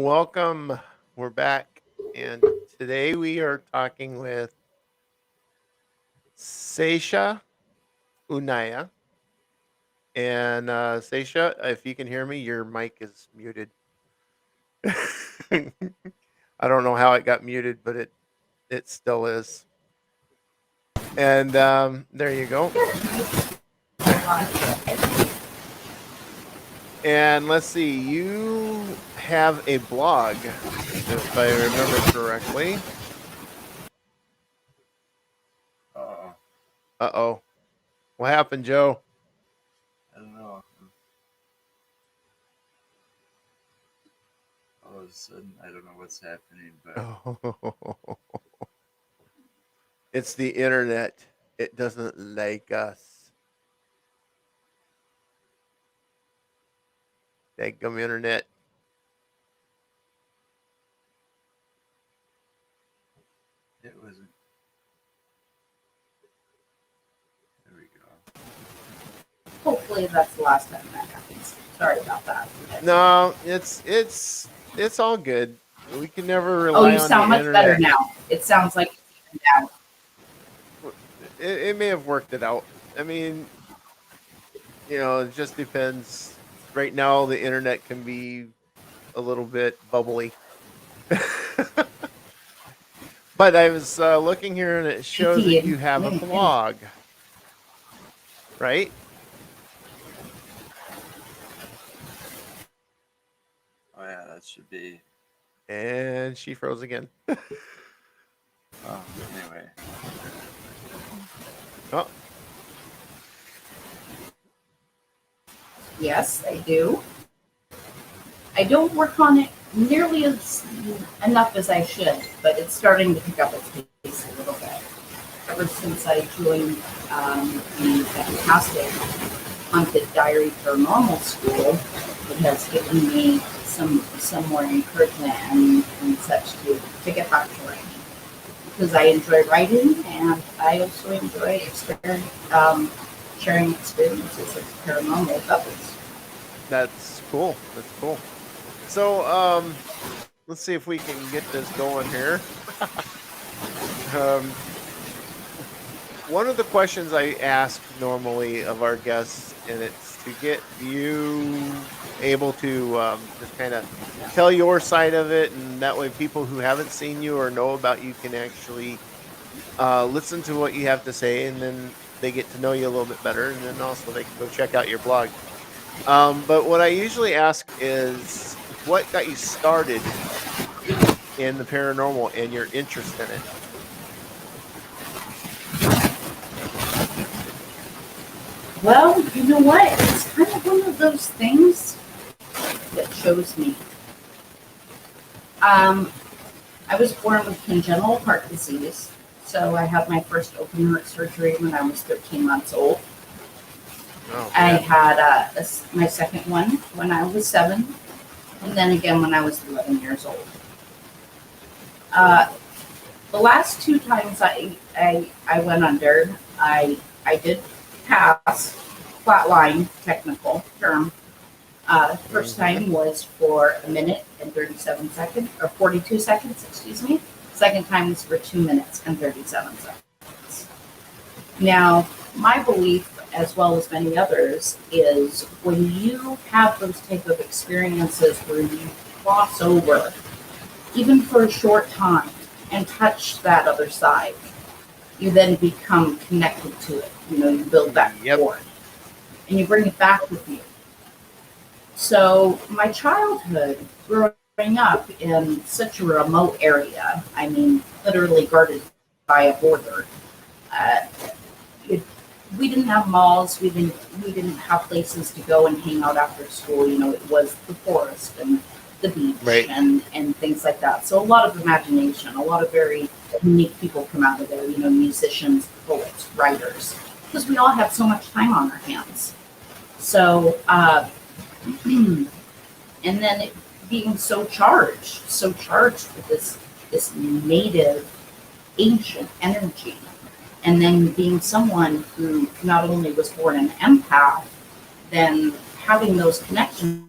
welcome. We're back, and today we are talking with Seisha Unaya. And Seisha, if you can hear me, your mic is muted. I don't know how it got muted, but it still is. And there you go. And let's see, you have a blog, if I remember correctly. Uh-oh. What happened, Joe? I don't know. All of a sudden, I don't know what's happening, but Oh. It's the internet. It doesn't like us. Daggum internet. it wasn't. There we go. Hopefully that's the last time that happens. Sorry about that. No, it's all good. We can never Oh, rely you on sound the much better internet. now. It sounds like it's even out. It may have worked it out. I mean, it just depends. Right now, the internet can be a little bit bubbly. But I was looking here, and it shows that you have a blog, right? Oh yeah, that should be. And she froze again. Oh, anyway. Oh, Yes, I do. I don't work on it nearly as enough as I should, but it's starting to pick up its pace a little bit. Ever since I joined the fantastic Haunted Diary Paranormal School, it has given me some more encouragement and such to get back to writing. Because I enjoy writing, and I also enjoy sharing experiences of paranormal with others. that's cool. That's cool. So, let's see if we can get this going here. um, one of the questions I ask normally of our guests, and it's to get you able to just kind of tell your side of it, and that way people who haven't seen you or know about you can actually listen to what you have to say, and then they get to know you a little bit better, and then also they can go check out your blog. But what I usually ask is, what got you started in the paranormal and your interest in it? Well, you know what? It's kind of one of those things that chose me. I was born with congenital heart disease, so I had my first open heart surgery when I was 13 months old. Oh, I yeah. had my second one when I was 7, and then again when I was 11 years old. The last 2 times I went under, I did pass, flatline technical term. First time was for 1 minute and 37 seconds, or 42 seconds, excuse me. Second time was for 2 minutes and 37 seconds. Now, my belief, as well as many others, is when you have those type of experiences where you cross over, even for a short time, and touch that other side, you then become connected to it. You build that cord, and you bring it back with you. So my childhood, growing up in such a remote area, I mean, literally guarded by a border, uh, we didn't have malls. We didn't have places to go and hang out after school. It was the forest and the beach, Right. and things like that. So a lot of imagination, a lot of very unique people come out of there. Musicians, poets, writers, because we all have so much time on our hands. So, and then it being so charged with this native, ancient energy. And then being someone who not only was born an empath, then having those connections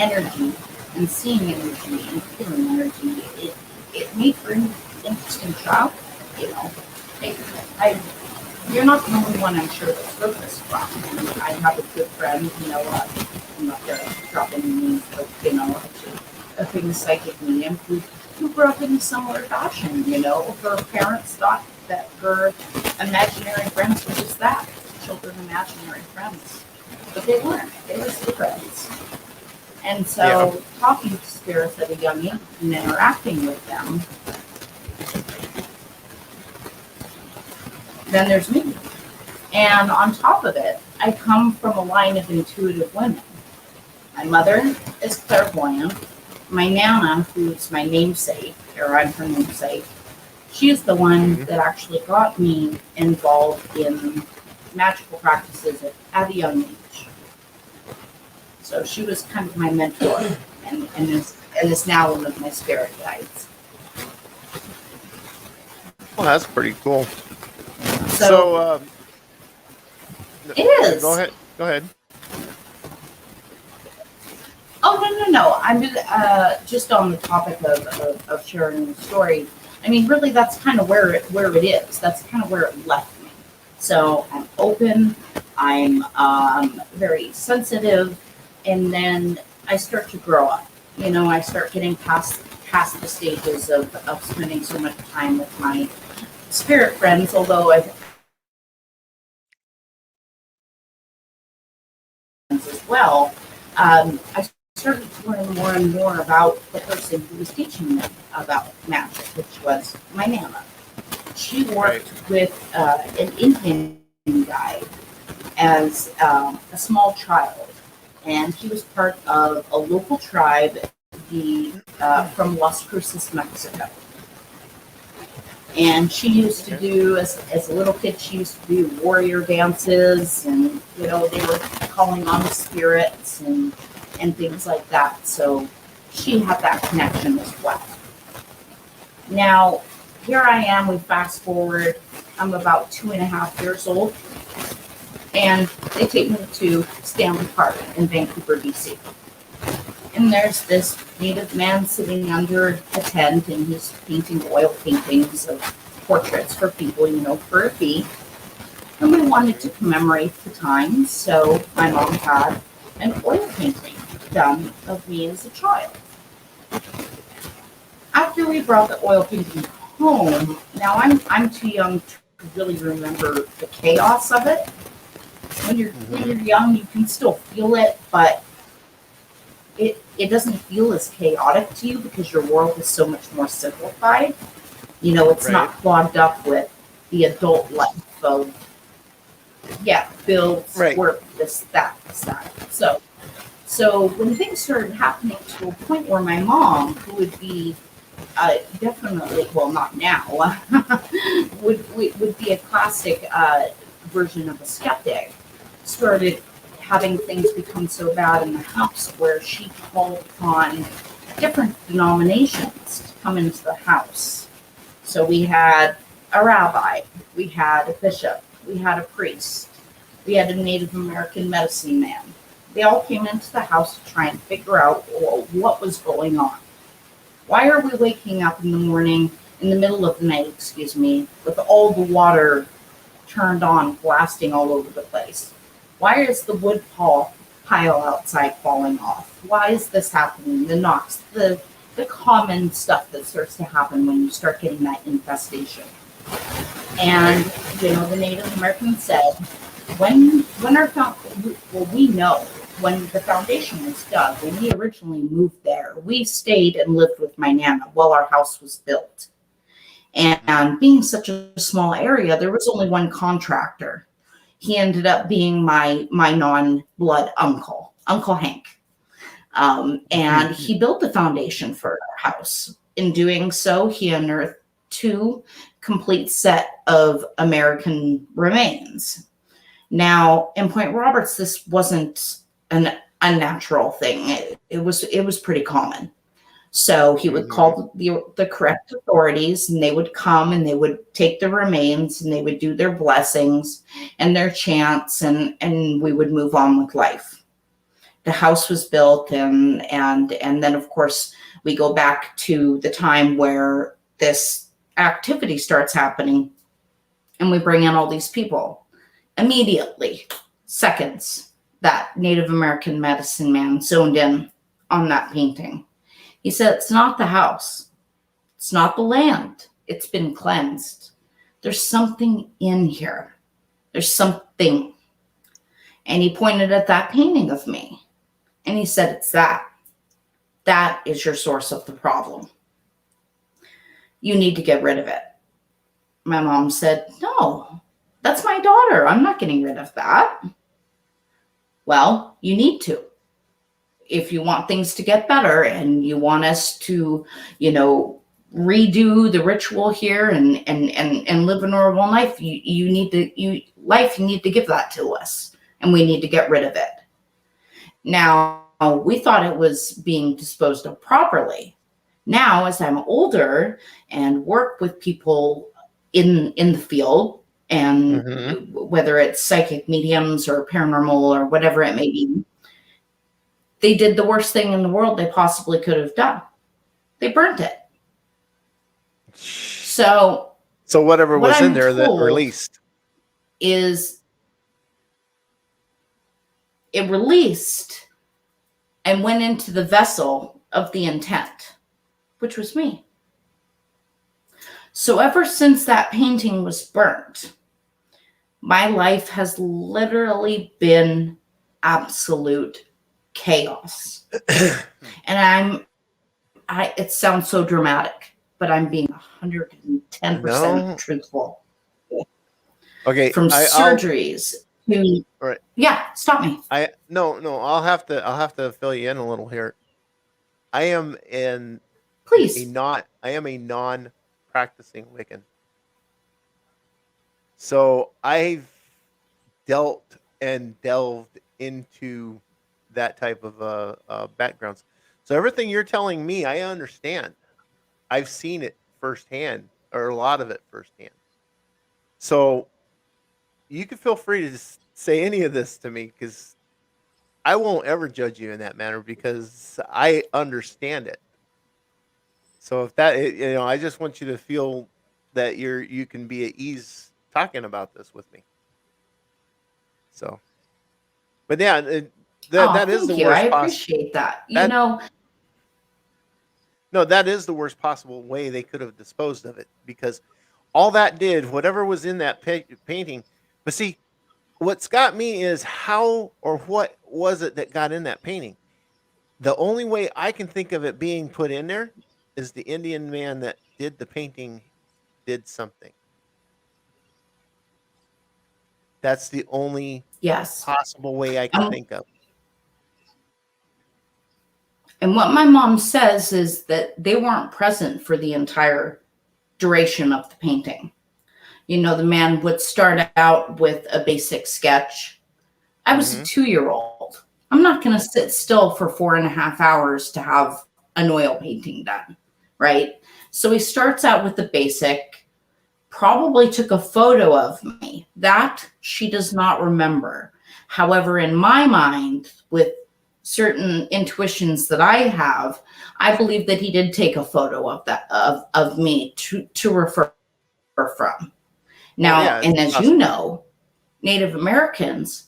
energy and seeing energy and feeling energy, it made for an interesting job, you know. You're not the only one I'm sure that's heard this from. I have a good friend, you know, I'm not going to drop any names, but, you know, a famous psychic medium who grew up in a similar fashion, you know. Her parents thought that her imaginary friends were just that, children imaginary friends. But they weren't. They were secrets. And so talking to spirits at a young age and interacting with them, then there's me. And on top of it, I come from a line of intuitive women. My mother is clairvoyant. My Nana, who's my namesake, or I'm her namesake, she is the one that actually got me involved in magical practices at a young age. So she was kind of my mentor and is now one of my spirit guides. Well, that's pretty cool. So it is. Go ahead. Oh, no. I'm just on the topic of sharing the story. I mean, really, that's kind of where it is. That's kind of where it left me. So I'm open. I'm very sensitive, and then I start to grow up. You know, I start getting past the stages of spending so much time with my spirit friends. Although I've as well, I started to learn more and more about the person who was teaching me about magic, which was my Nana. She worked with an Indian guy as a small child, and he was part of a local tribe from Las Cruces, Mexico. And she used to do, as a little kid, she used to do warrior dances, and, you know, they were calling on the spirits and things like that. So she had that connection as well. Now, here I am, we fast forward, I'm about 2.5 years old, and they take me to Stanley Park in Vancouver, BC. And there's this native man sitting under a tent, and he's painting oil paintings of portraits for people, you know, for a fee. And we wanted to commemorate the time, so my mom had an oil painting done of me as a child. After we brought the oil painting home, now I'm too young to really remember the chaos of it. When you're young, you can still feel it, but it doesn't feel as chaotic to you because your world is so much more simplified. You know, it's not clogged up with the adult life of bills, work, this, that. So when things started happening to a point where my mom, who would be definitely, well, not now, would be a classic version of a skeptic, started having things become so bad in the house where she called upon different denominations to come into the house. So we had a rabbi, we had a bishop, we had a priest, we had a Native American medicine man. They all came into the house to try and figure out what was going on. Why are we waking up in the morning, in the middle of the night, with all the water turned on, blasting all over the place? Why is the wood pile outside falling off? Why is this happening? The knocks, the common stuff that starts to happen when you start getting that infestation. And, you know, the Native Americans said, when we know when the foundation was dug, when we originally moved there, we stayed and lived with my Nana while our house was built. And being such a small area, there was only one contractor. He ended up being my non-blood uncle, Uncle Hank. And he built the foundation for our house. In doing so, he unearthed 2 complete set of American remains. Now, in Point Roberts, this wasn't an unnatural thing. It was pretty common. So he would call the correct authorities, and they would come and they would take the remains and they would do their blessings and their chants, and we would move on with life. the house was built, and then of course we go back to the time where this activity starts happening, and we bring in all these people immediately, seconds. That Native American medicine man zoned in on that painting. He said, it's not the house, it's not the land, it's been cleansed. There's something in here. There's something. And he pointed at that painting of me. And he said, it's that. That is your source of the problem. You need to get rid of it. My mom said, no, that's my daughter. I'm not getting rid of that. Well, you need to. If you want things to get better and you want us to, redo the ritual here and live a normal life, you need to give that to us, and we need to get rid of it. Now, we thought it was being disposed of properly. Now, as I'm older and work with people in the field, and whether it's psychic mediums or paranormal or whatever it may be, they did the worst thing in the world they possibly could have done. They burnt it. So whatever was in there that told released is it released and went into the vessel of the intent, which was me. So ever since that painting was burnt, my life has literally been absolute chaos. And it sounds so dramatic, but I'm being 110% truthful. Okay. From surgeries to, right. Yeah, stop me. No, I'll have to fill you in a little here. I am a non-practicing Wiccan. So I've dealt and delved into that type of backgrounds. So everything you're telling me, I understand. I've seen it firsthand, or a lot of it firsthand. So you can feel free to just say any of this to me, because I won't ever judge you in that manner, because I understand it. So if that, I just want you to feel that you can be at ease talking about this with me. So, but yeah, that is the worst. I appreciate that. No, that is the worst possible way they could have disposed of it, because all that did, whatever was in that painting. But see, what's got me is how or what was it that got in that painting? The only way I can think of it being put in there is the Indian man that did the painting did something. That's the only possible way I can think of. And what my mom says is that they weren't present for the entire duration of the painting. The man would start out with a basic sketch. I was a 2-year-old. I'm not going to sit still for 4.5 hours to have an oil painting done, right? So he starts out with the basic, probably took a photo of me. That she does not remember. However, in my mind, with certain intuitions that I have, I believe that he did take a photo of that of me to refer from. Now, and as you know, Native Americans,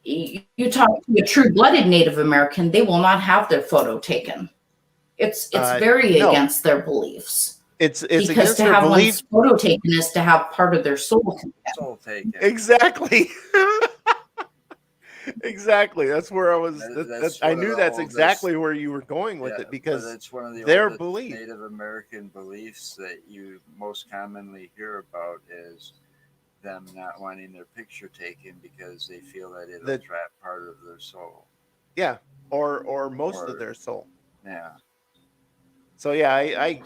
you talk to a true-blooded Native American, they will not have their photo taken. It's very against their beliefs. It's because against to their have beliefs. one's photo taken is to have part of their soul taken. Exactly. Exactly. That's where I was. I knew that's exactly where you were going with it, because it's one of the their belief. Native American beliefs that you most commonly hear about is them not wanting their picture taken because they feel that it'll trap part of their soul. Yeah, or most of their soul. Yeah. So yeah, I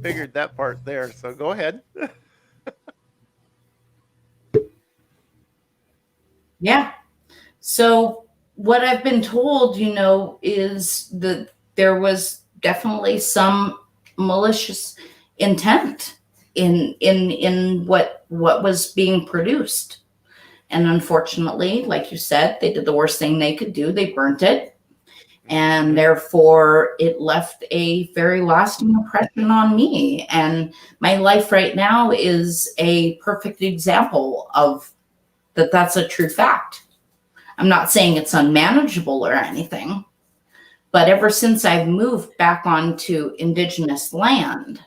figured that part there. So go ahead. Yeah. So what I've been told, is that there was definitely some malicious intent in what was being produced. And unfortunately, like you said, they did the worst thing they could do. They burnt it. And therefore, it left a very lasting impression on me. And my life right now is a perfect example of that. That's a true fact. I'm not saying it's unmanageable or anything, but ever since I've moved back onto Indigenous land,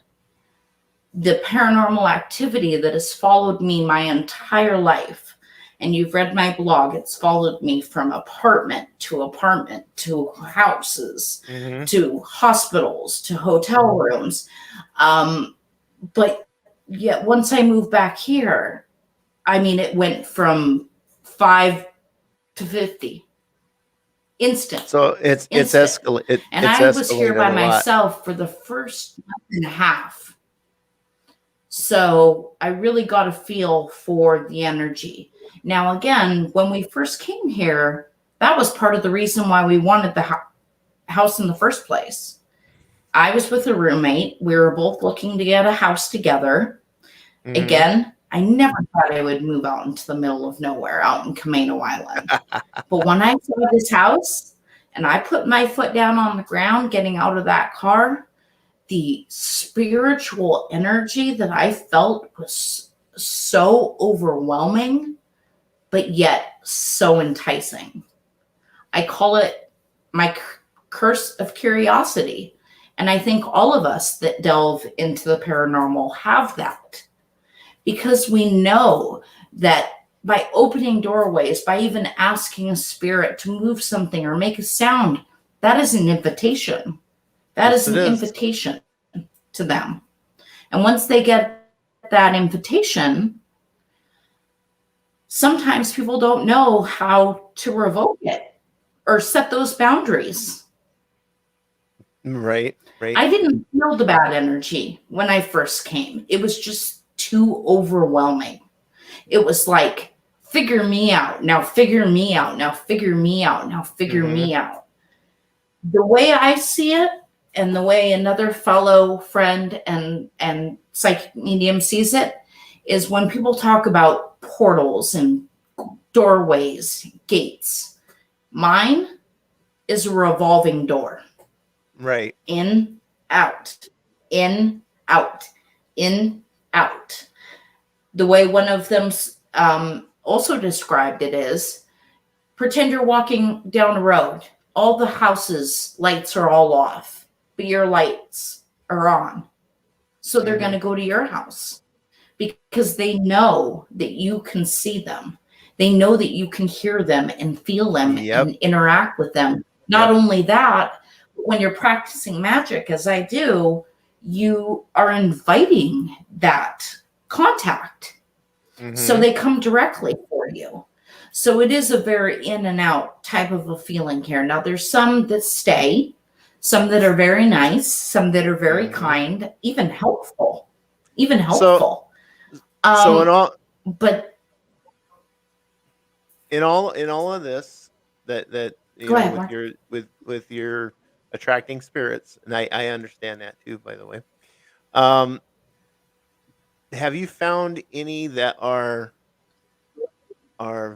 the paranormal activity that has followed me my entire life, and you've read my blog, it's followed me from apartment to houses, to hospitals, to hotel rooms. But yet once I moved back here, I mean, it went from 5 to 50. Instant. So it's escalated. And I was here by myself for the first month and a half. So I really got a feel for the energy. Now, again, when we first came here, that was part of the reason why we wanted the house in the first place. I was with a roommate. We were both looking to get a house together. Again, I never thought I would move out into the middle of nowhere out in Camino Island. But when I saw this house and I put my foot down on the ground getting out of that car, the spiritual energy that I felt was so overwhelming, but yet so enticing. I call it my curse of curiosity. And I think all of us that delve into the paranormal have that. Because we know that by opening doorways, by even asking a spirit to move something or make a sound, that is an invitation. That is an invitation to them. And once they get that invitation, sometimes people don't know how to revoke it or set those boundaries. Right. I didn't feel the bad energy when I first came. It was just too overwhelming. It was like, figure me out. Now figure me out. Now figure me out. Now figure me out. The way I see it, and the way another fellow friend and psychic medium sees it, is when people talk about portals and doorways, gates. Mine is a revolving door. Right. In, out, in, out, in, out. The way one of them also described it is, pretend you're walking down a road. All the houses' lights are all off, but your lights are on. So they're going to go to your house because they know that you can see them. They know that you can hear them and feel them and interact with them. Not only that, when you're practicing magic, as I do, you are inviting that contact. So they come directly for you. So it is a very in and out type of a feeling here. Now, there's some that stay, some that are very nice, some that are very kind, even helpful. So in all, but in all of this, that you go know, ahead, Mark. with your attracting spirits, and I understand that too, by the way. Have you found any that are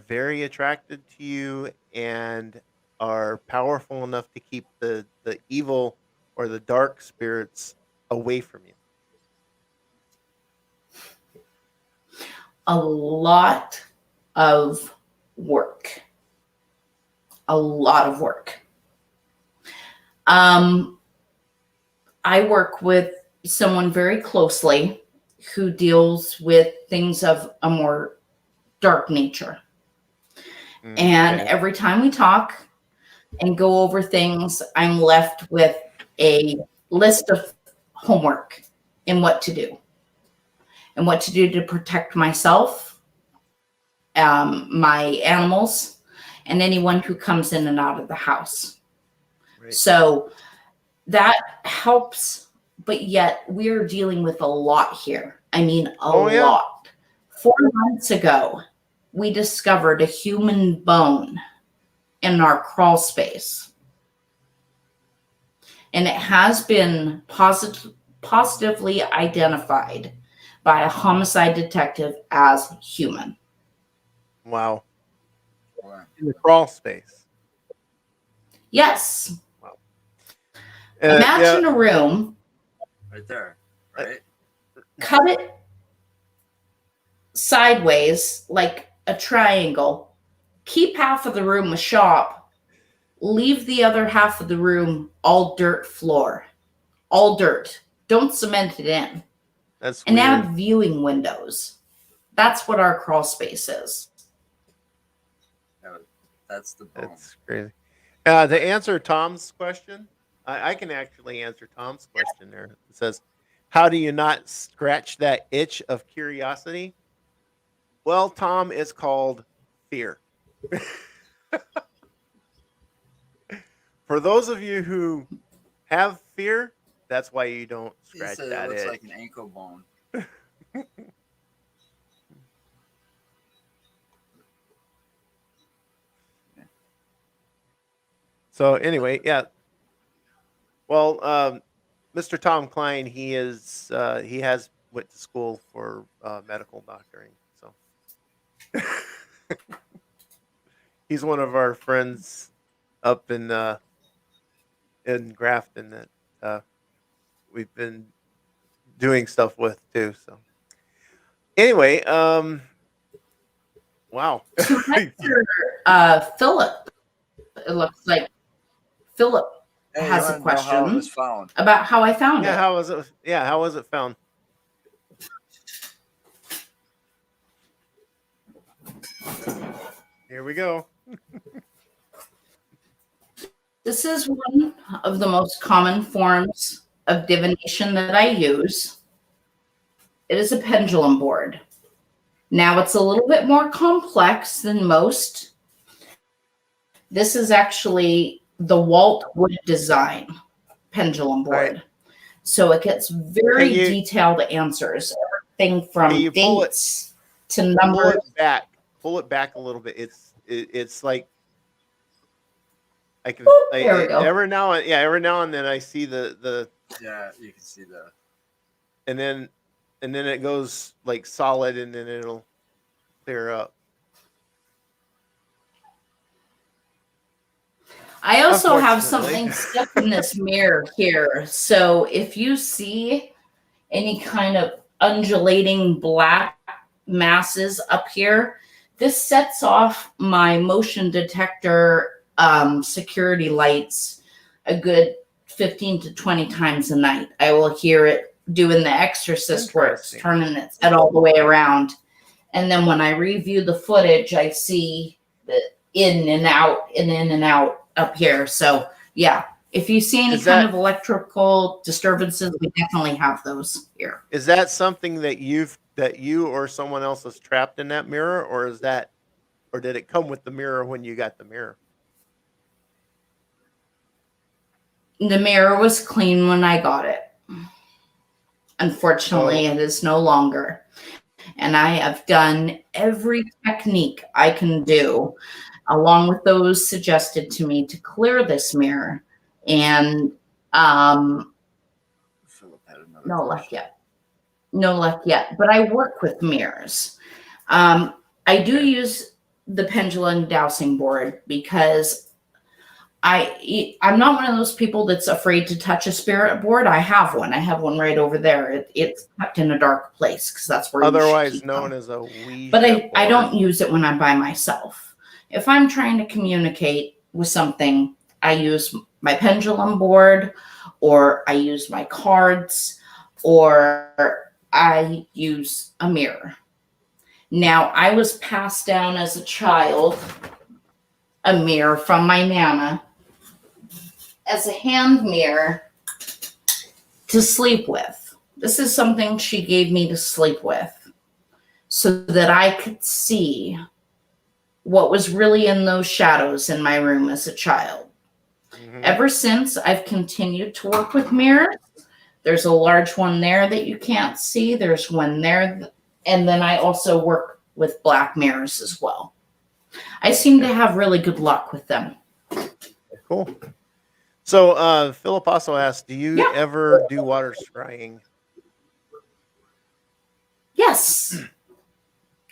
very attracted to you and are powerful enough to keep the evil or the dark spirits away from you? A lot of work. A lot of work. I work with someone very closely who deals with things of a more dark nature. And every time we talk and go over things, I'm left with a list of homework and what to do. And what to do to protect myself, my animals, and anyone who comes in and out of the house. Right. So that helps, but yet we're dealing with a lot here. I mean, a lot. 4 months ago, we discovered a human bone in our crawl space. And it has been positively identified by a homicide detective as human. Wow. Boy, In the crawl space. Yes. Wow. Imagine Yeah. a room, right there, right? cut it sideways like a triangle, keep half of the room a shop, leave the other half of the room all dirt floor, all dirt. Don't cement it in. That's And weird. add viewing windows. That's what our crawl space is. That's the boom. That's crazy. To answer Tom's question, I can actually answer Tom's question there. It says, how do you not scratch that itch of curiosity? Well, Tom, it's called fear. For those of you who have fear, that's why you don't He scratch said it that looks itch. like an ankle bone. So anyway, yeah. Well, Mr. Tom Klein, he has went to school for medical doctoring. So he's one of our friends up in Grafton that we've been doing stuff with too. So anyway, wow. To answer Philip, it looks like Philip Hey, you has a want to know how it was question found? about how I found Yeah, it. how was it? Yeah, how was it found? Here we go. This is one of the most common forms of divination that I use. It is a pendulum board. Now, it's a little bit more complex than most. This is actually the Walt Wood design pendulum All right. board. So it gets very Can you detailed answers, everything can from you dates to pull numbers. it back? Pull it back a little bit. It's like There we go. every now and then I see the Yeah, you can see the. and then it goes like solid and then it'll clear up. I also have Unfortunately. something stuck in this mirror here. So if you see any kind of undulating black masses up here, this sets off my motion detector security lights a good 15 to 20 times a night. I will hear it doing the exorcist where it's Interesting. turning its head all the way around. And then when I review the footage, I see the in and out and in and out up here. So yeah, if you see any Is kind that of electrical disturbances, we definitely have those here. is that something that you or someone else has trapped in that mirror, or did it come with the mirror when you got the mirror? The mirror was clean when I got it. Unfortunately, So it is no longer. And I have done every technique I can do, along with those suggested to me, to clear this mirror. And Philip had another no luck question. yet. No luck yet. But I work with mirrors. I do okay. use the pendulum dowsing board because I'm not one of those people that's afraid to touch a spirit board. I have one. I have one right over there. It's kept in a dark place because that's where you should Otherwise keep known them. as a Ouija But I board. don't use it when I'm by myself. If I'm trying to communicate with something, I use my pendulum board, or I use my cards, or I use a mirror. Now, I was passed down as a child a mirror from my Nana as a hand mirror to sleep with. This is something she gave me to sleep with so that I could see what was really in those shadows in my room as a child. Mhm. Ever since, I've continued to work with mirrors. There's a large one there that you can't see. There's one there. And then I also work with black mirrors as well. I seem to have really good luck with them. Cool. So Philip also asked, do you Yeah. ever do water scrying? Yes.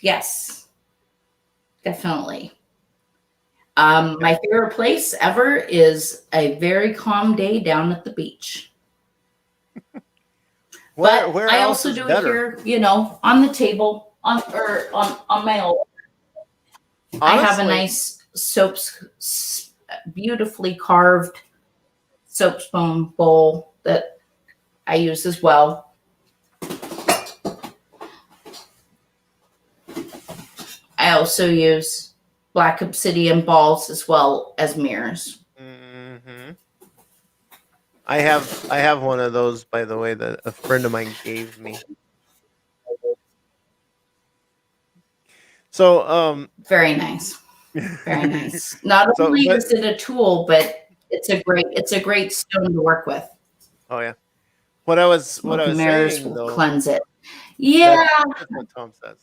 Yes. Definitely. My favorite place ever is a very calm day down at the beach. But Where I else also is do better? it here, on the table, on my own. I have a Honestly, nice beautifully carved soap spoon bowl that I use as well. I also use black obsidian balls as well as mirrors. hmm I have one of those, by the way, that a friend of mine gave me. So Very nice. Very nice. Not so only but is it a tool, but it's a great stone to work with. oh yeah. What I Smoke and was mirrors saying will though, cleanse it. Yeah. that's what Tom says.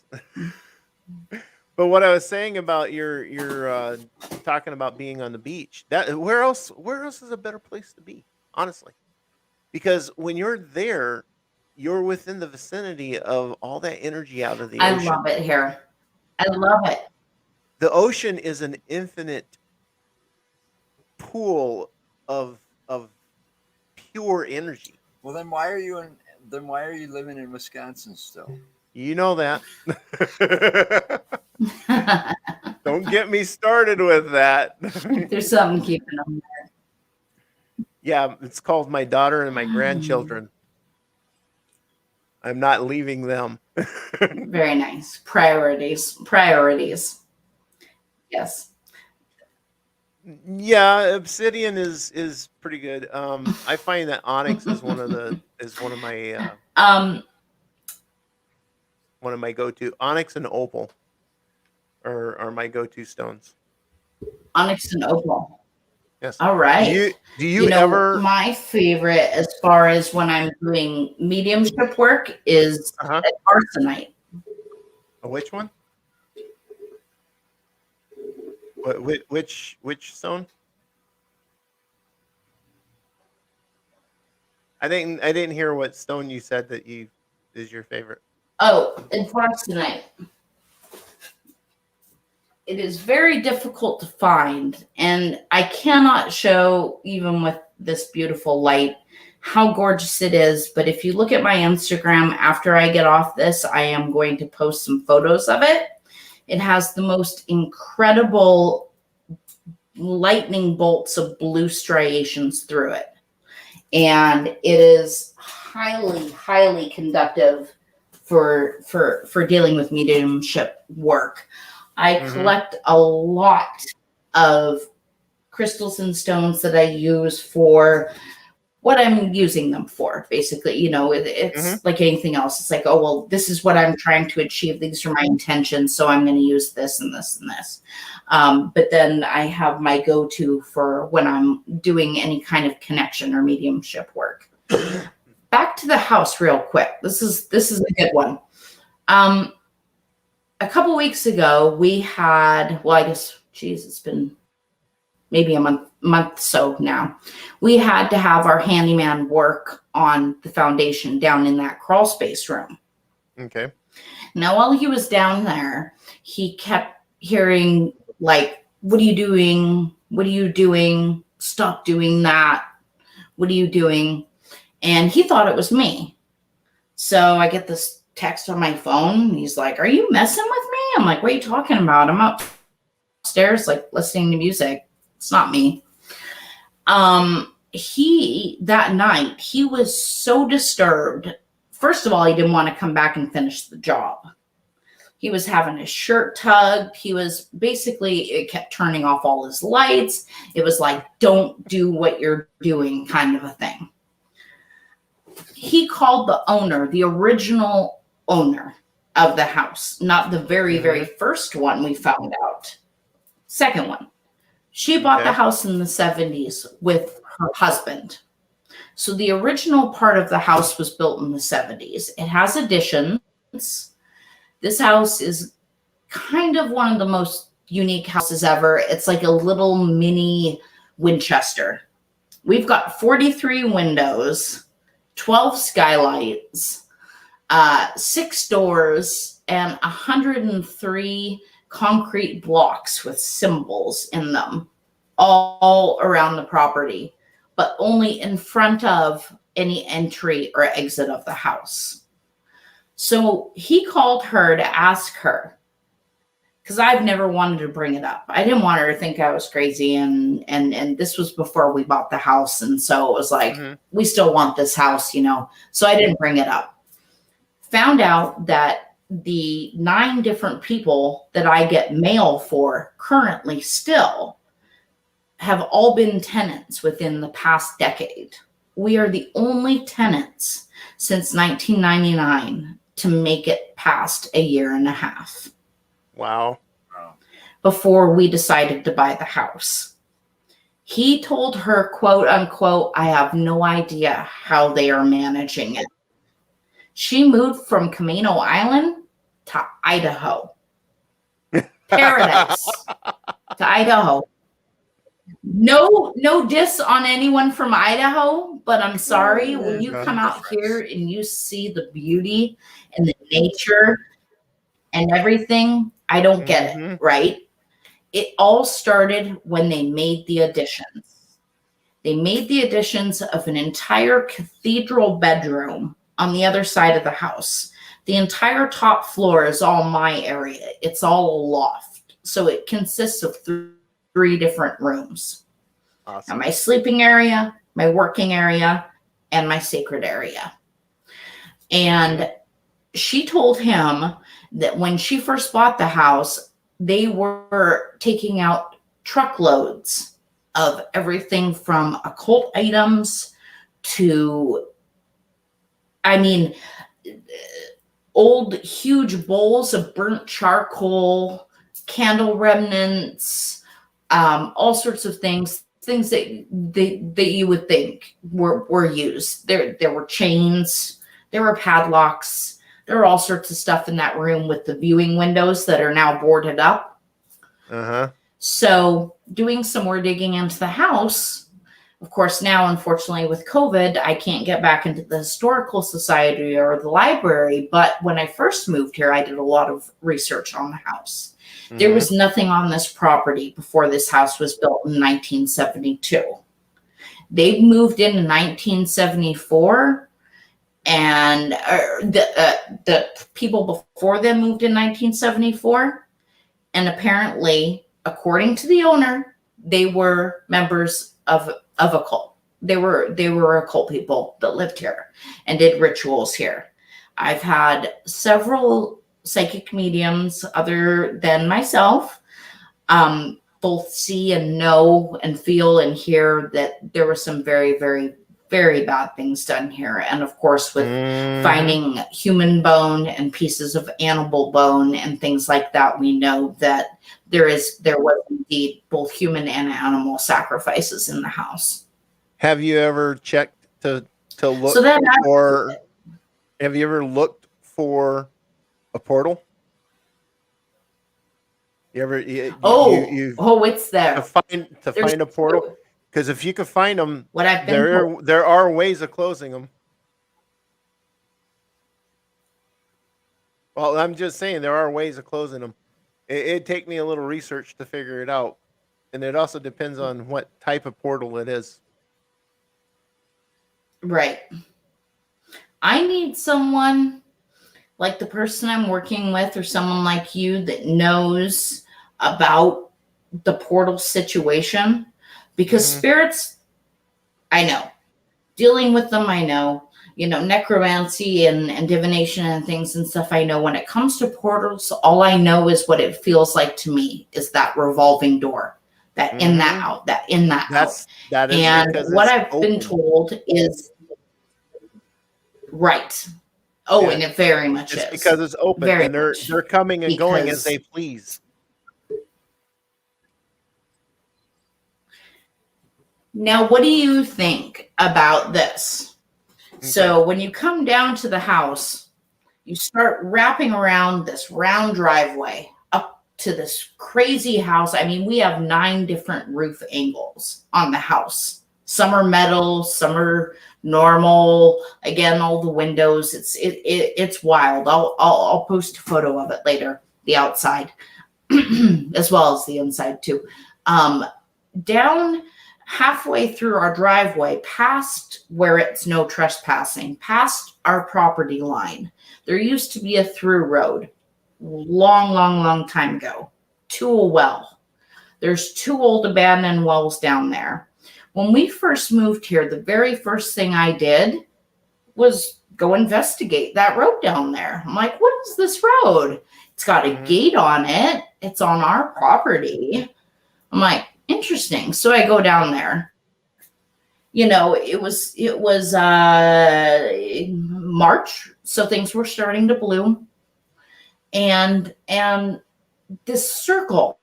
But what I was saying about your talking about being on the beach, that where else is a better place to be, honestly? Because when you're there, you're within the vicinity of all that energy out of the I ocean. love it here. I love it. The ocean is an infinite pool of pure energy. Well, then why are you in? Then why are you living in Wisconsin still? You know that. Don't get me started with that. There's something keeping them. Yeah, it's called my daughter and my grandchildren. I'm not leaving them. Very nice. Priorities. Priorities. Yes. Yeah, obsidian is pretty good. I find that onyx is one of my Um, go-to. Onyx and opal are my go-to stones. onyx and opal. Yes. All Do right. you ever My favorite as far as when I'm doing mediumship work is uh-huh. arsenite. Which one? Which stone? I didn't hear what stone you said that you is your favorite. Oh, and arsenite. It is very difficult to find, and I cannot show, even with this beautiful light, how gorgeous it is. But if you look at my Instagram after I get off this, I am going to post some photos of it. It has the most incredible lightning bolts of blue striations through it. And it is highly conductive for dealing with mediumship work. I collect a lot of crystals and stones that I use for what I'm using them for. Basically, it's like anything else. It's like, oh, well, this is what I'm trying to achieve. These are my intentions. So I'm going to use this and this and this. But then I have my go-to for when I'm doing any kind of connection or mediumship work. Back to the house real quick. This is a good one. A couple weeks ago, we had, well, I guess, geez, it's been maybe a month so now. We had to have our handyman work on the foundation down in that crawl space room. Okay. Now, while he was down there, he kept hearing, like, what are you doing? What are you doing? Stop doing that. What are you doing? And he thought it was me. So I get this text on my phone. And he's like, are you messing with me? I'm like, what are you talking about? I'm upstairs, like, listening to music. It's not me. That night, he was so disturbed. First of all, he didn't want to come back and finish the job. He was having his shirt tugged. He was basically, it kept turning off all his lights. It was like, don't do what you're doing kind of a thing. He called the owner, the original owner of the house, not the very first one we found out. Second one. She bought the house in the 70s with her husband. So the original part of the house was built in the 70s. It has additions. This house is kind of one of the most unique houses ever. It's like a little mini Winchester. We've got 43 windows, 12 skylights, 6 doors, and 103 concrete blocks with symbols in them all around the property, but only in front of any entry or exit of the house. So he called her to ask her, because I've never wanted to bring it up. I didn't want her to think I was crazy, and this was before we bought the house, and so it was like, we still want this house, you know. So I didn't bring it up. Found out that the 9 different people that I get mail for currently still have all been tenants within the past decade. We are the only tenants since 1999 to make it past a year and a half. Wow. Before we decided to buy the house. He told her, quote unquote, I have no idea how they are managing it. She moved from Camino Island to Idaho. Paradise to Idaho. No diss on anyone from Idaho, but I'm sorry, when you come out here and you see the beauty and the nature and everything, I don't get it, right? It all started when they made the additions. They made the additions of an entire cathedral bedroom on the other side of the house. The entire top floor is all my area. It's all a loft. So it consists of 3 different rooms. Awesome. And my sleeping area, my working area, and my sacred area. And she told him that when she first bought the house, they were taking out truckloads of everything from occult items to, I mean, old huge bowls of burnt charcoal, candle remnants, all sorts of things that you would think were used. There were chains, there were padlocks, there were all sorts of stuff in that room with the viewing windows that are now boarded up. So doing some more digging into the house, of course, now, unfortunately, with COVID, I can't get back into the historical society or the library. But when I first moved here, I did a lot of research on the house. There was nothing on this property before this house was built in 1972. They moved in 1974, and the people before them moved in 1974. And apparently, according to the owner, they were members of a cult. They were occult people that lived here and did rituals here. I've had several psychic mediums other than myself both see and know and feel and hear that there were some very, very, very bad things done here. And of course, with finding human bone and pieces of animal bone and things like that, we know that there was indeed both human and animal sacrifices in the house. Have you ever checked to look for? Have you ever looked for a portal? You ever? It's there to find a portal, because if you can find them, there are ways of closing them. Well, I'm just saying there are ways of closing them. It'd take me a little research to figure it out, and it also depends on what type of portal it is. Right. I need someone like the person I'm working with, or someone like you that knows about the portal situation, because spirits, I know, dealing with them, I know, necromancy and divination and things and stuff. I know when it comes to portals, all I know is what it feels like to me is that revolving door, that in, that out, that in, that out. That is, and what I've been told is right. Oh, and it very much is. Because it's open, and they're coming and going as they please. Now, what do you think about this? Okay. So when you come down to the house, you start wrapping around this round driveway up to this crazy house. I mean, we have 9 different roof angles on the house. Some are metal, some are normal. Again, all the windows. It's wild. I'll post a photo of it later. The outside. as well as the inside too. Down halfway through our driveway, past where it's no trespassing, past our property line, there used to be a through road long time ago to a well. There's 2 old abandoned wells down there. When we first moved here, the very first thing I did was go investigate that road down there. I'm like, what is this road? It's got a gate on it. It's on our property. I'm like, interesting. So I go down there. You know, it was March, so things were starting to bloom. And this circle,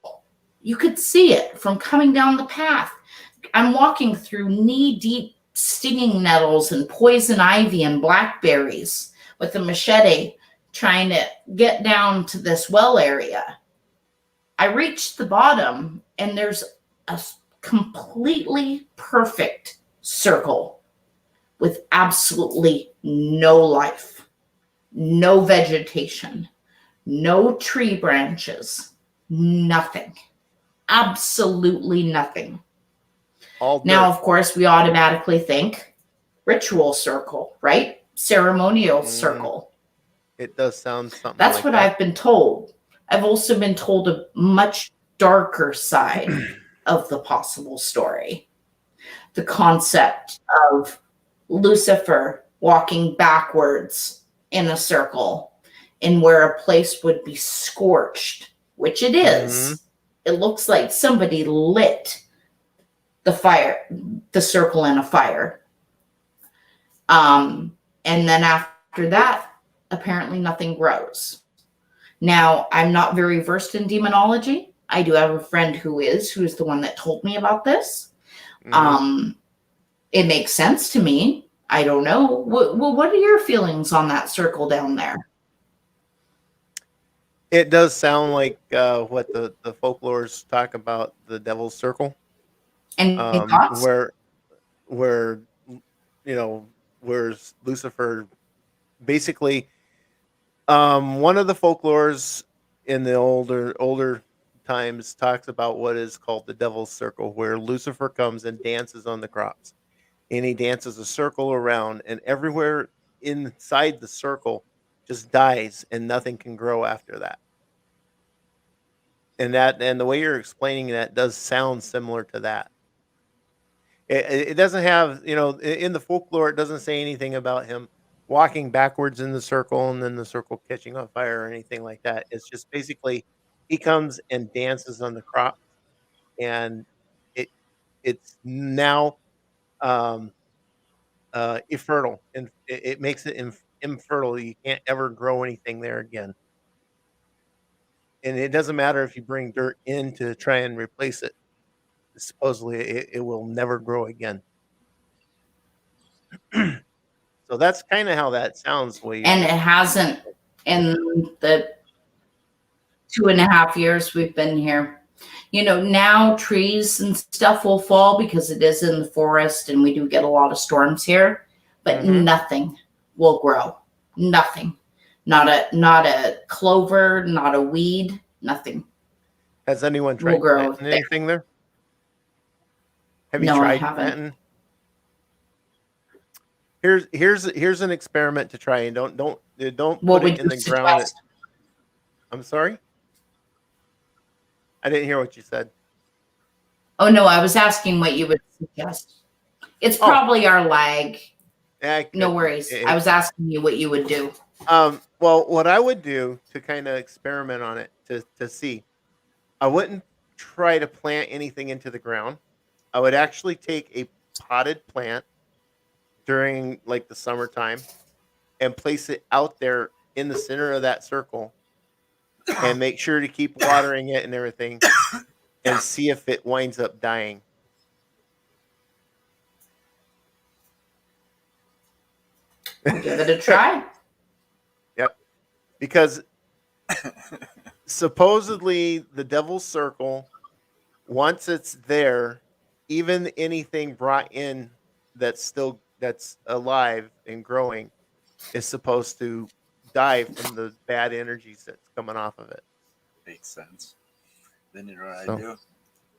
you could see it from coming down the path. I'm walking through knee-deep stinging nettles and poison ivy and blackberries with a machete trying to get down to this well area. I reached the bottom and there's a completely perfect circle with absolutely no life, no vegetation, no tree branches, nothing, absolutely nothing. Now, of course, we automatically think ritual circle, right? Ceremonial circle. It does sound something That's like what that. I've been told. I've also been told a much darker side of the possible story. The concept of Lucifer walking backwards in a circle and where a place would be scorched, which it is. It looks like somebody lit the circle in a fire. And then after that, apparently nothing grows. Now, I'm not very versed in demonology. I do have a friend who is the one that told me about this. It makes sense to me. I don't know. What are your feelings on that circle down there? It does sound like what the folklores talk about, the devil's circle. And thoughts? where where's Lucifer basically, one of the folklores in the older times talks about what is called the devil's circle, where Lucifer comes and dances on the crops, and he dances a circle around, and everywhere inside the circle just dies and nothing can grow after that. And the way you're explaining that does sound similar to that. It doesn't have, in the folklore, it doesn't say anything about him walking backwards in the circle and then the circle catching on fire or anything like that. It's just basically he comes and dances on the crop, and it it's now um, infertile, and it makes it infertile. You can't ever grow anything there again, and it doesn't matter if you bring dirt in to try and replace it. Supposedly, it will never grow again. So that's kind of how that sounds. And it hasn't in the 2.5 years we've been here. You know, now trees and stuff will fall because it is in the forest and we do get a lot of storms here, but nothing will grow. Nothing. Not a clover, not a weed, nothing. Has anyone tried planting anything there? Have you tried planting? Here's an experiment to try, and don't put it in the ground. I'm sorry? I didn't hear what you said. Oh no, I was asking what you would suggest. It's probably our lag. No worries. I was asking you what you would do. Well, what I would do to kind of experiment on it to see, I wouldn't try to plant anything into the ground. I would actually take a potted plant during like the summertime and place it out there in the center of that circle and make sure to keep watering it and everything and see if it winds up dying. Give it a try. Yep. Because supposedly the devil's circle, once it's there, even anything brought in that's alive and growing is supposed to die from the bad energies that's coming off of it. Makes sense. Then you know what I So do?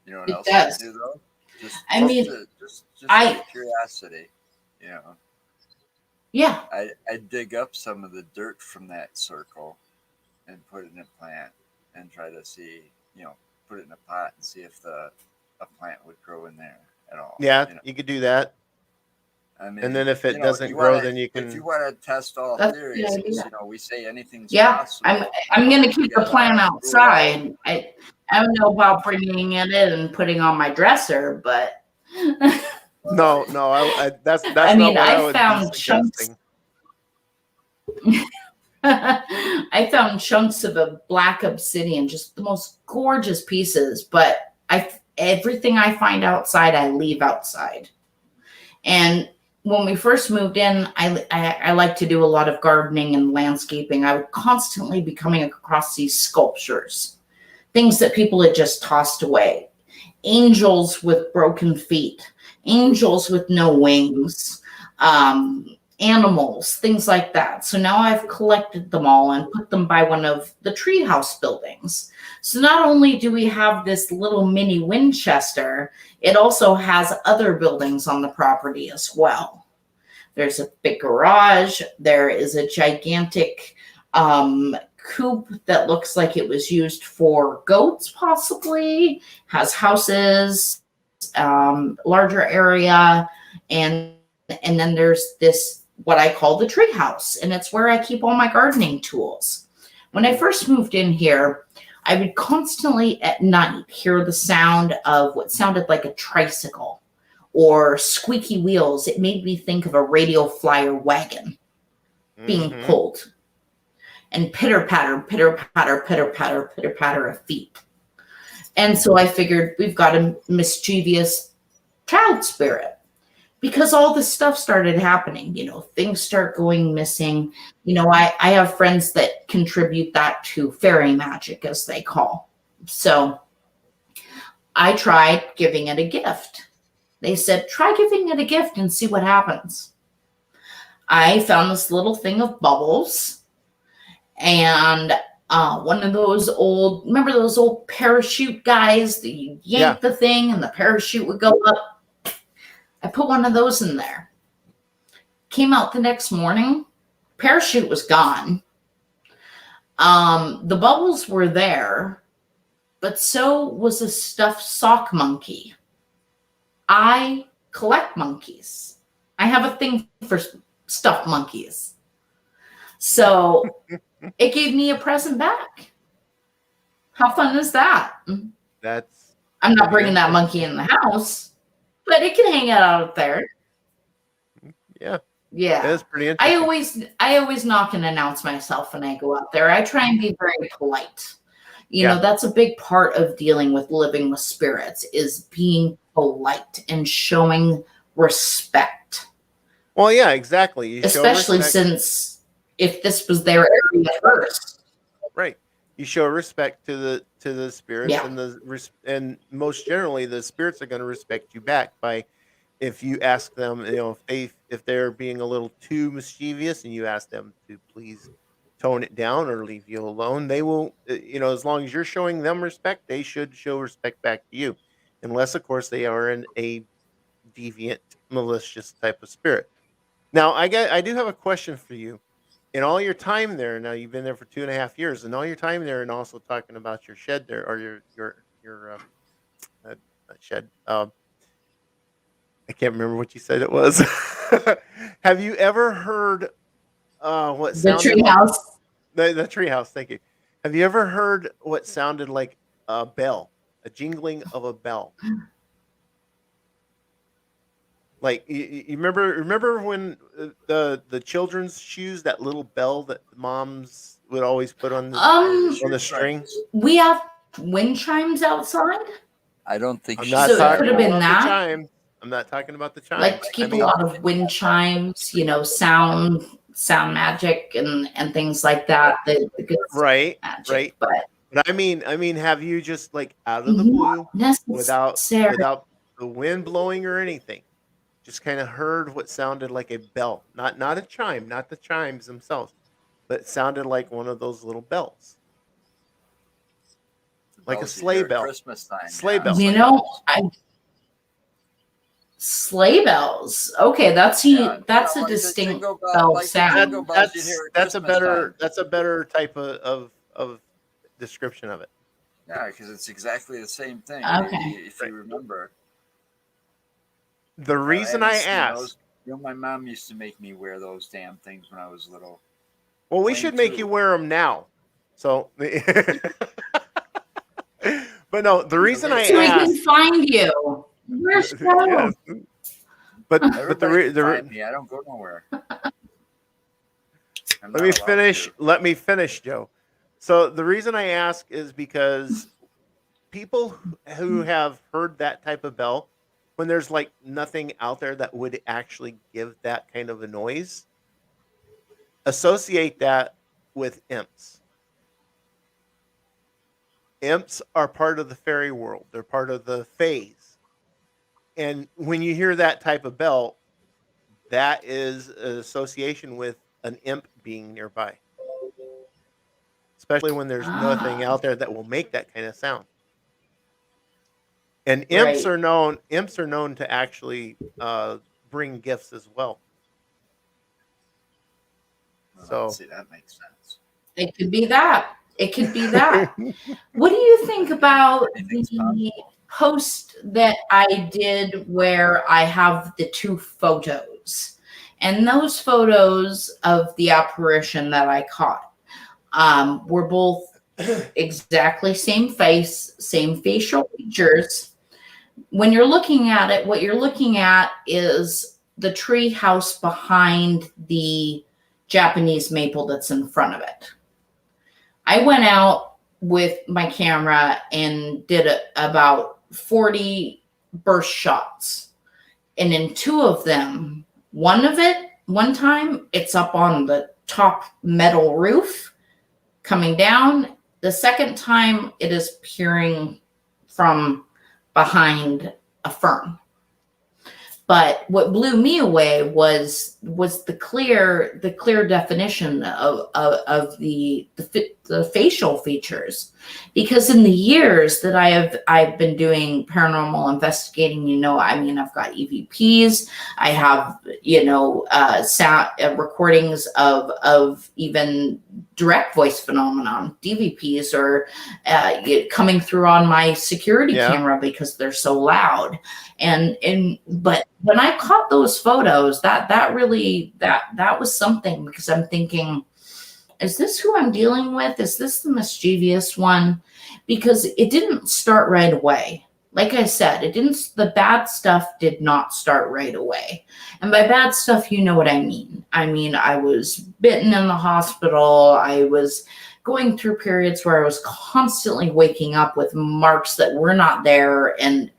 You know what It else I does. do though? Just I just mean, to just out I of curiosity, you know, yeah. I dig up some of the dirt from that circle and put it in a plant and try to see, you know, put it in a pot and see if the a plant would grow in there at all. yeah, You know, you could do that. I And then mean, if it you know, doesn't grow, then you if you can. want to test all That's a good theories, because idea. you know we say anything's Yeah, I'm possible. You I'm know, gonna you keep the gotta plant rule it out. outside. I don't know about bringing it in and putting on my dresser, but No, no, that's I not mean, what I I would be found chunks. suggesting. I found chunks of a black obsidian, just the most gorgeous pieces. But everything I find outside, I leave outside. And when we first moved in, I like to do a lot of gardening and landscaping. I would constantly be coming across these sculptures, things that people had just tossed away. Angels with broken feet, angels with no wings, animals, things like that. So now I've collected them all and put them by one of the treehouse buildings. So not only do we have this little mini Winchester, it also has other buildings on the property as well. There's a big garage. There is a gigantic coop that looks like it was used for goats, possibly. Has houses, larger area, and then there's this what I call the tree house, and it's where I keep all my gardening tools. When I first moved in here, I would constantly at night hear the sound of what sounded like a tricycle or squeaky wheels. It made me think of a radio flyer wagon being Mm-hmm. pulled, and pitter patter, pitter patter, pitter patter, pitter patter of feet. And so I figured we've got a mischievous child spirit because all this stuff started happening. Things start going missing. I have friends that contribute that to fairy magic, as they call. So I tried giving it a gift. They said, try giving it a gift and see what happens. I found this little thing of bubbles and one of those remember those old parachute guys that you yank the thing and the parachute would go up? I put one of those in there. Came out the next morning, parachute was gone. The bubbles were there, but so was a stuffed sock monkey. I collect monkeys. I have a thing for stuffed monkeys. So it gave me a present back. How fun is that? That's I'm not pretty bringing that monkey interesting. in the house, but it can hang out there. Yeah, that Yeah. is pretty interesting. I always knock and announce myself when I go out there. I try and be very polite. Yeah. That's a big part of dealing with living with spirits is being polite and showing respect. Well, yeah, exactly. You show Especially respect, since if this was their area first. right? You show respect to the spirits, Yeah. and most generally, the spirits are going to respect you back by if you ask them, if they're being a little too mischievous, and you ask them to please tone it down or leave you alone, they will. As long as you're showing them respect, they should show respect back to you, unless, of course, they are in a deviant, malicious type of spirit. Now, I do have a question for you. In all your time there, now you've been there for 2.5 years, and all your time there, and also talking about your shed there, or your not shed. I can't remember what you said it was. Have you ever heard what The sounded like treehouse. the treehouse? Thank you. Have you ever heard what sounded like a bell, a jingling of a bell? Like you remember when the children's shoes, that little bell that the moms would always put on the Oh, the on shoe the string. strikes. We have wind chimes outside, I don't think I'm not so she's it could talking have been about the that. chimes. I'm not talking about the Like chimes. to I keep a mean, lot of wind chimes, sound magic and things like that. The good right, magic, right. but But I mean, have you just like out of the not blue, without necessary. without the wind blowing or anything, just kind of heard what sounded like a bell, not a chime, not the chimes themselves, but it sounded like one of those little bells. like a bells you sleigh hear at bell. Christmas time. Sleigh yeah. bells. You know, sleigh bells. Okay, that's Yeah, that's a like the distinct jingle bell, bell like the sound. jingle bells you hear at That's a Christmas better time. type of description of it. Yeah, because it's exactly the same thing. Okay. If you remember, The I reason haven't I seen asked, those. You know, my mom used to make me wear those damn things when I was little. well, we Flame should make you 2. wear them now. So, but no, the reason I So we can asked, find you. Where's Joe? yes, but Everybody can find me. I don't go nowhere. I'm let not me allowed finish. to. Let me finish, Joe. So the reason I ask is because people who have heard that type of bell, when there's like nothing out there that would actually give that kind of a noise, associate that with imps. Imps are part of the fairy world. They're part of the fays. And when you hear that type of bell, that is an association with an imp being nearby, especially when there's nothing Ah, out there that will make that kind of sound. And right. imps are known to actually bring gifts as well. Well, So see, that makes sense. It could be that. It could be that. What do you think about Anything's the possible. post that I did where I have the two photos? And those photos of the apparition that I caught were both exactly same face, same facial features. When you're looking at it, what you're looking at is the tree house behind the Japanese maple that's in front of it. I went out with my camera and did about 40 burst shots. And in two of them, one time, it's up on the top metal roof coming down. The second time, it is peering from behind a fern. But what blew me away was the clear definition of the facial features, because in the years that I've been doing paranormal investigating, I mean, I've got EVPs, I have sound recordings of even direct voice phenomenon, DVPs, or coming through on my security yeah, camera because they're so loud. But when I caught those photos, that really that was something, because I'm thinking, is this who I'm dealing with? Is this the mischievous one? Because it didn't start right away. Like I said, the bad stuff did not start right away. And by bad stuff, you know what I mean. I mean, I was bitten in the hospital. I was going through periods where I was constantly waking up with marks that were not there and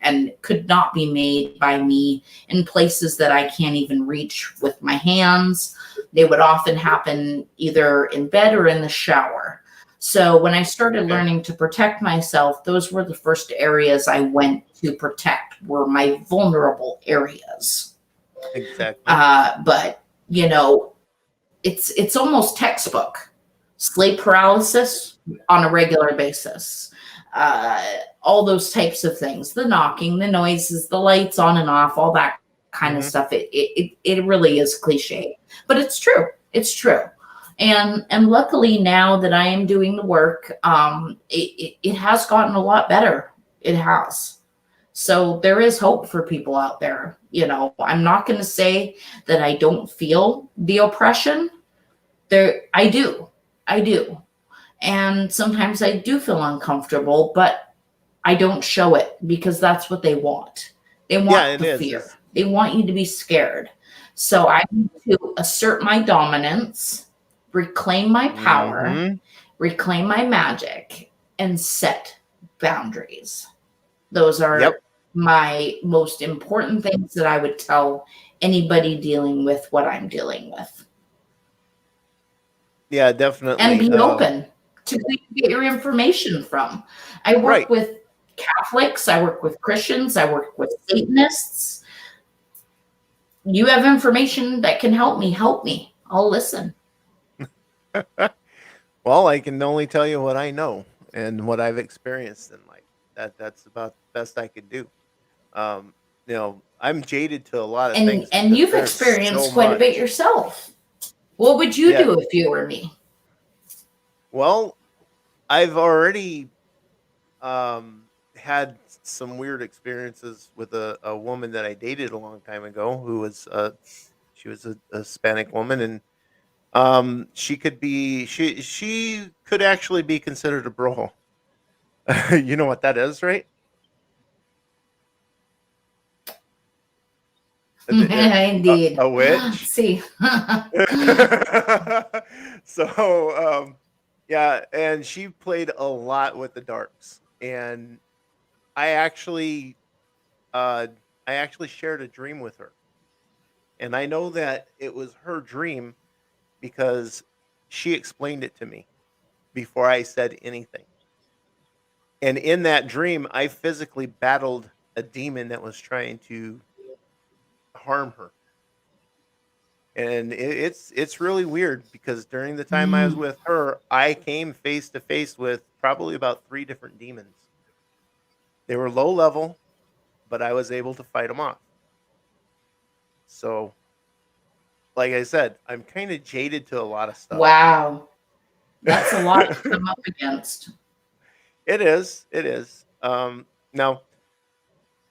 could not be made by me in places that I can't even reach with my hands. They would often happen either in bed or in the shower. So when I started learning to protect myself, those were the first areas I went to protect, were my vulnerable areas. exactly. But it's almost textbook. Sleep paralysis on a regular basis. All those types of things, the knocking, the noises, the lights on and off, all that kind of stuff. It really is cliche, but it's true. It's true. And luckily now that I am doing the work, it has gotten a lot better. It has. So there is hope for people out there. I'm not going to say that I don't feel the oppression. I do. I do. And sometimes I do feel uncomfortable, but I don't show it because that's what they want. They want the fear. They want you to be scared. So I need to assert my dominance, reclaim my power, reclaim my magic, and set boundaries. Those are my most important things that I would tell anybody dealing with what I'm dealing with. Yeah, definitely. And be open to who you get your information from. I work with Catholics, I work with Christians, I work with Satanists. You have information that can help me. I'll listen. Well, I can only tell you what I know. and what I've experienced in life. That's about the best I could do. Um, I'm jaded to a lot of And things and because you've there's so experienced quite a bit much. yourself. What would you Yeah. do if you were me? Well, I've already had some weird experiences with a woman that I dated a long time ago who was she was a Hispanic woman, and she could actually be considered a bro. You know what that is, right? Indeed. A witch. See. So yeah, and she played a lot with the darks, and I actually uh I actually shared a dream with her, and I know that it was her dream because she explained it to me before I said anything. And in that dream, I physically battled a demon that was trying to harm her. And it's really weird because during the time I was Mm, with her, I came face to face with probably about 3 different demons. They were low level, but I was able to fight them off. So, like I said, I'm kind of jaded to a lot of stuff. wow. That's a lot to come up against. It is. It is. Now,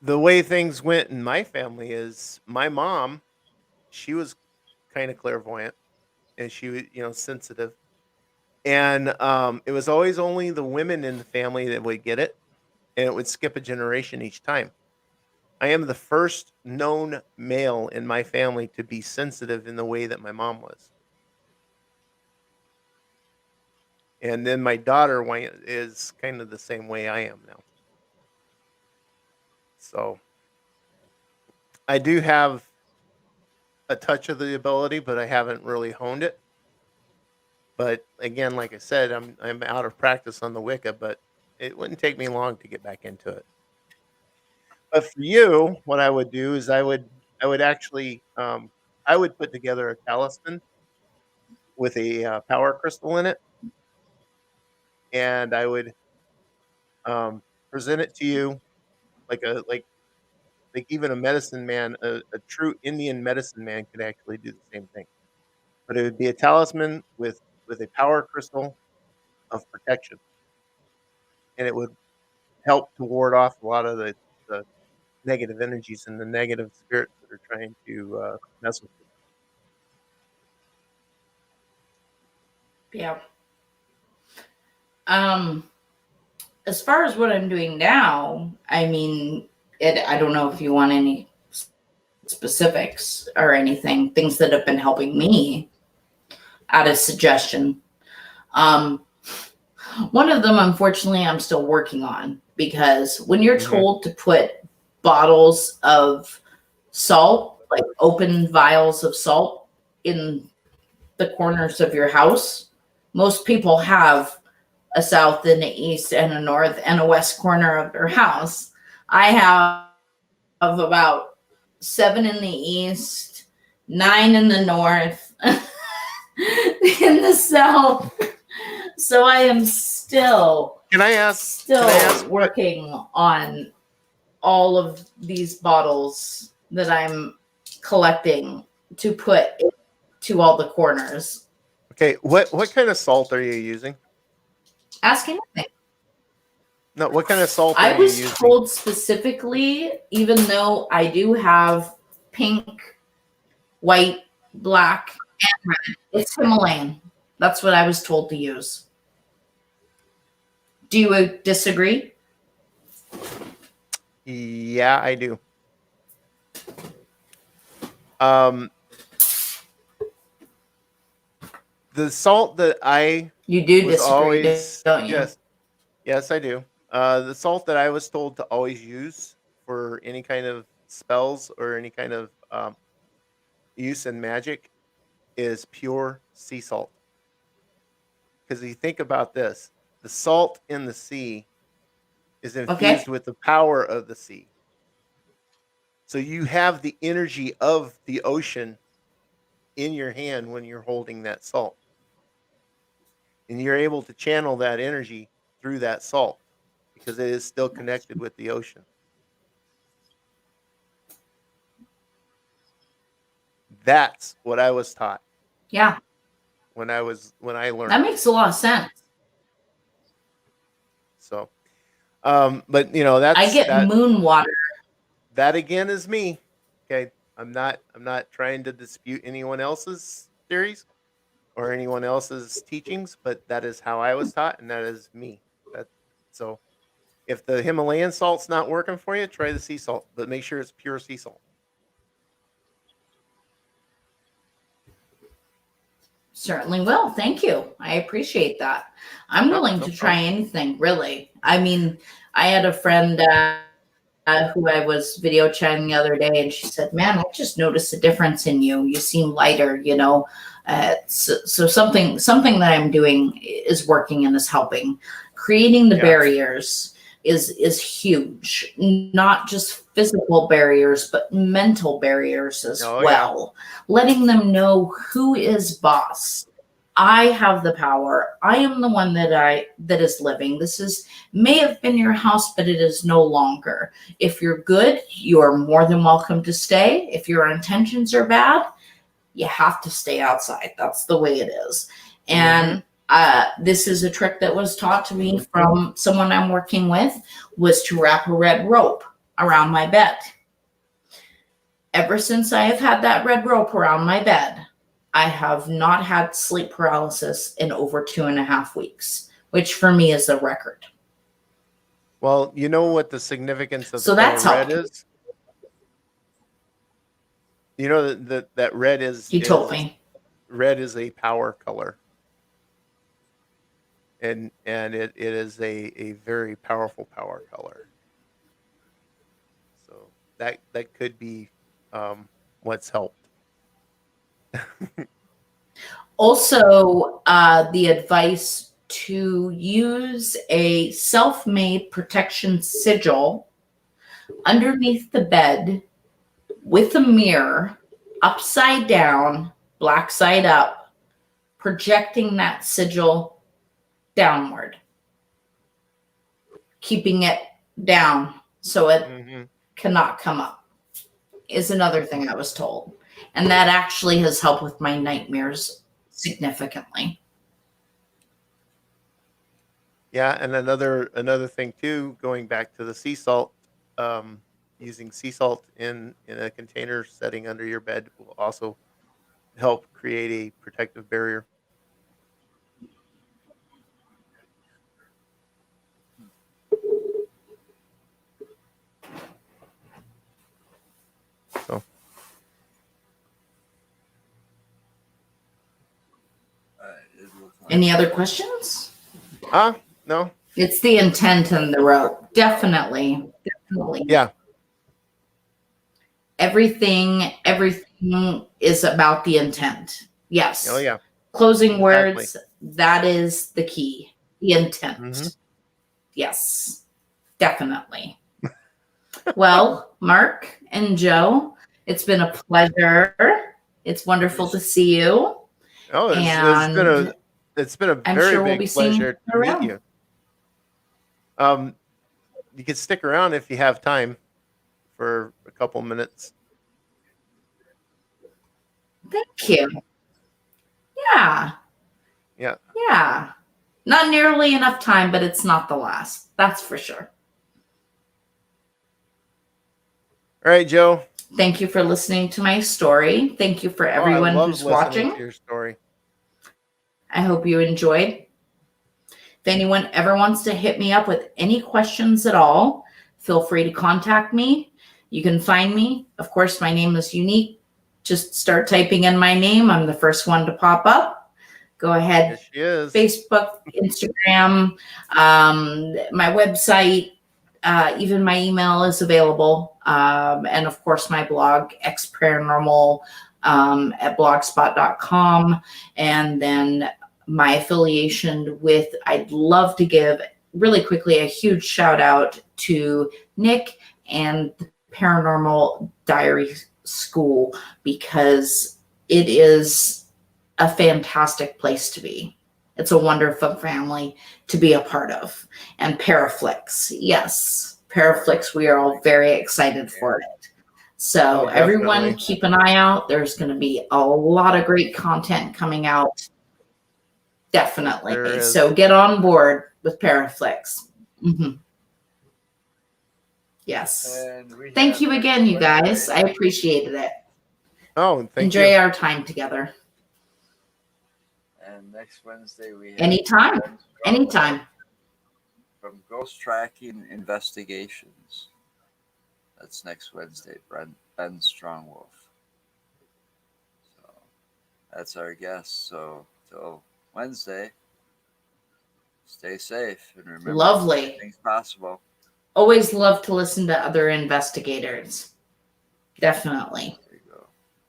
the way things went in my family is my mom, she was kind of clairvoyant, and she was, sensitive. And it was always only the women in the family that would get it, and it would skip a generation each time. I am the first known male in my family to be sensitive in the way that my mom was. And then my daughter is kind of the same way I am now. So I do have a touch of the ability, but I haven't really honed it. But again, like I said, I'm out of practice on the Wicca, but it wouldn't take me long to get back into it. But for you, what I would do is I would actually I would put together a talisman with a power crystal in it, and I would present it to you like even a medicine man, a true Indian medicine man could actually do the same thing. But it would be a talisman with a power crystal of protection, and it would help to ward off a lot of the negative energies and the negative spirits that are trying to mess with you. Yeah. Um, as far as what I'm doing now, I mean, I don't know if you want any specifics or anything, things that have been helping me out of suggestion. Um, one of them, unfortunately, I'm still working on because when you're Hmm. told to put bottles of salt, like open vials of salt, in the corners of your house, most people have a south and a east and a north and a west corner of their house. I have about 7 in the east, 9 in the north, in the south. So I am still Can I ask? Can I ask what? working on all of these bottles that I'm collecting to put to all the corners. Okay, what kind of salt are you using? Ask anything. No, what kind of salt are I you was using? told specifically, even though I do have pink, white, black, and red, it's Himalayan. That's what I was told to use. Do you disagree? Yeah, I do. Um, the salt that I You do was disagree, always don't you? yes, yes, I do. The salt that I was told to always use for any kind of spells or any kind of use in magic is pure sea salt. Because you think about this, the salt in the sea is infused Okay. with the power of the sea. So you have the energy of the ocean in your hand when you're holding that salt. And you're able to channel that energy through that salt because it is still connected with the ocean. That's what I was taught Yeah, when I learned. that makes a lot of sense. So, but I get moon water. that again is me. Okay, I'm not trying to dispute anyone else's theories or anyone else's teachings, but that is how I was taught, and that is me. That so if the Himalayan salt's not working for you, try the sea salt, but make sure it's pure sea salt. Certainly will. Thank you. I appreciate that. I'm willing No to try problem. anything, really. I mean, I had a friend who I was video chatting the other day, and she said, "Man, I just noticed a difference in you. You seem lighter, you know." So something that I'm doing is working and is helping. Creating the Yeah. barriers is huge. Not just physical barriers, but mental barriers as Oh, yeah. well. Letting them know who is boss. I have the power. I am the one that is living. This may have been your house, but it is no longer. If you're good, you are more than welcome to stay. If your intentions are bad, you have to stay outside. That's the way it is. And this is a trick that was taught to me from someone I'm working with, was to wrap a red rope around my bed. Ever since I have had that red rope around my bed, I have not had sleep paralysis in over 2.5 weeks, which for me is a record. Well, you know what the significance of So the that's color red helped. is? You know that red is You told me. red is a power color. And it is a very powerful power color. So that could be what's helped. Also, the advice to use a Selfmade protection sigil underneath the bed with a mirror, upside down, black side up, projecting that sigil downward, keeping it down so it cannot come up, is another thing I was told. And that actually has helped with my nightmares significantly. Yeah, and another thing too, going back to the sea salt, using sea salt in a container setting under your bed will also help create a protective barrier. So Any other questions? no. It's the intent and the rope. Definitely. Yeah. Everything is about the intent. Yes. Oh yeah. Closing Exactly. words, that is the key. The intent. Yes. Definitely. Well, Mark and Joe, it's been a pleasure. It's wonderful to see you. Oh, it's been a I'm very sure we'll big be seeing pleasure to around. meet you. You can stick around if you have time for a couple minutes. Thank you. Yeah. Yeah. Yeah. Not nearly enough time, but it's not the last. That's for sure. All right, Joe. Thank you for listening to my story. Thank you for everyone I love who's listening watching. to your story. I hope you enjoyed. If anyone ever wants to hit me up with any questions at all, feel free to contact me. You can find me. Of course, my name is unique. Just start typing in my name. I'm the first one to pop up. Go ahead. Yes, she is. Facebook, Instagram, my website, even my email is available. And of course, my blog, X Paranormal, at blogspot.com. And then my affiliation with, I'd love to give really quickly a huge shout out to Nick and the Paranormal Diary School, because it is a fantastic place to be. It's a wonderful family to be a part of. And Paraflix, yes, Paraflix, we are all very excited for it. So Oh, everyone definitely. keep an eye out. There's going to be a lot of great content coming out. Definitely. There is. So get on board with Paraflix. Mm-hmm. Yes. And we Thank have you next again, you guys. Wednesday- I appreciated it. Oh, and thank Enjoy you. our time together. And next Wednesday we have Anytime. Ben Strongwolf Anytime. from Ghost Tracking Investigations. That's next Wednesday, Ben Strongwolf. So that's our guest. So till Wednesday, stay safe and remember, Lovely. everything's possible. Always love to listen to other investigators. Definitely.